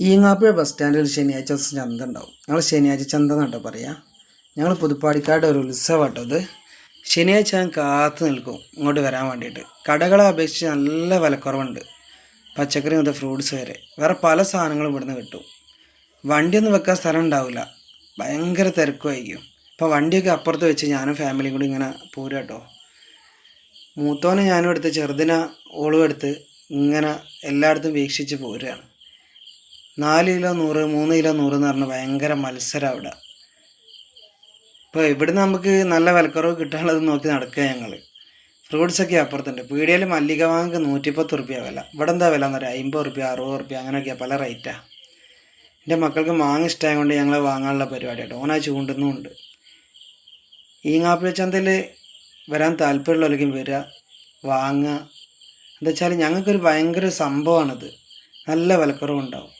Eengapuzha bus സ്റ്റാൻഡിൽ ശനിയാഴ്ച ദിവസം ചന്ത ഉണ്ടാവും. ഞങ്ങൾ ശനിയാഴ്ച ചന്ത എന്നാട്ടോ പറയാം. ഞങ്ങൾ പുതുപ്പാടിക്കാരുടെ ഒരു ഉത്സവം കേട്ടോ ഇത്. ശനിയാഴ്ച ഞാൻ കാത്തു നിൽക്കും ഇങ്ങോട്ട് വരാൻ വേണ്ടിയിട്ട്. കടകളെ അപേക്ഷിച്ച് നല്ല വിലക്കുറവുണ്ട്. പച്ചക്കറി മുതൽ ഫ്രൂട്ട്സ് വരെ വേറെ പല സാധനങ്ങളും ഇവിടുന്ന് കിട്ടും. വണ്ടിയൊന്നും വെക്കാൻ സ്ഥലം ഉണ്ടാവില്ല, ഭയങ്കര തിരക്കുമായിരിക്കും. അപ്പോൾ വണ്ടിയൊക്കെ അപ്പുറത്ത് വെച്ച് ഞാനും ഫാമിലിയും കൂടി ഇങ്ങനെ പോരുക കേട്ടോ. മൂത്തോനെ ഞാനും എടുത്ത് ചെറുതിനെ ഓളും എടുത്ത് ഇങ്ങനെ എല്ലായിടത്തും വീക്ഷിച്ച് പോരുകയാണ്. 4 കിലോ 100, 3 കിലോ 100 എന്ന് പറഞ്ഞാൽ ഭയങ്കര മത്സരം അവിടെ. ഇപ്പോൾ ഇവിടുന്ന് നമുക്ക് നല്ല വിലക്കുറവ് കിട്ടാനുള്ളത് നോക്കി നടക്കുക ഞങ്ങൾ. ഫ്രൂട്ട്സൊക്കെ അപ്പുറത്തുണ്ട്. പീടികയിൽ മല്ലിക വാങ്ങി 110 റുപ്യ വില. ഇവിടെ എന്താ വില എന്ന് പറയാം, 50 റുപ്യ 60 റുപ്യ അങ്ങനെയൊക്കെയാണ് പല റേറ്റാണ്. എൻ്റെ മക്കൾക്ക് മാങ്ങ ഇഷ്ടമായത് കൊണ്ട് ഞങ്ങൾ വാങ്ങാനുള്ള പരിപാടിയായിട്ട് ഓനാ ചൂണ്ടുന്നുമുണ്ട്. ഈങ്ങാപ്പുഴ ചന്തയിൽ വരാൻ താല്പര്യമുള്ളവരേക്കും വരിക, വാങ്ങുക. എന്താ വെച്ചാൽ ഞങ്ങൾക്കൊരു ഭയങ്കര സംഭവമാണിത്. നല്ല വിലക്കുറവുണ്ടാവും.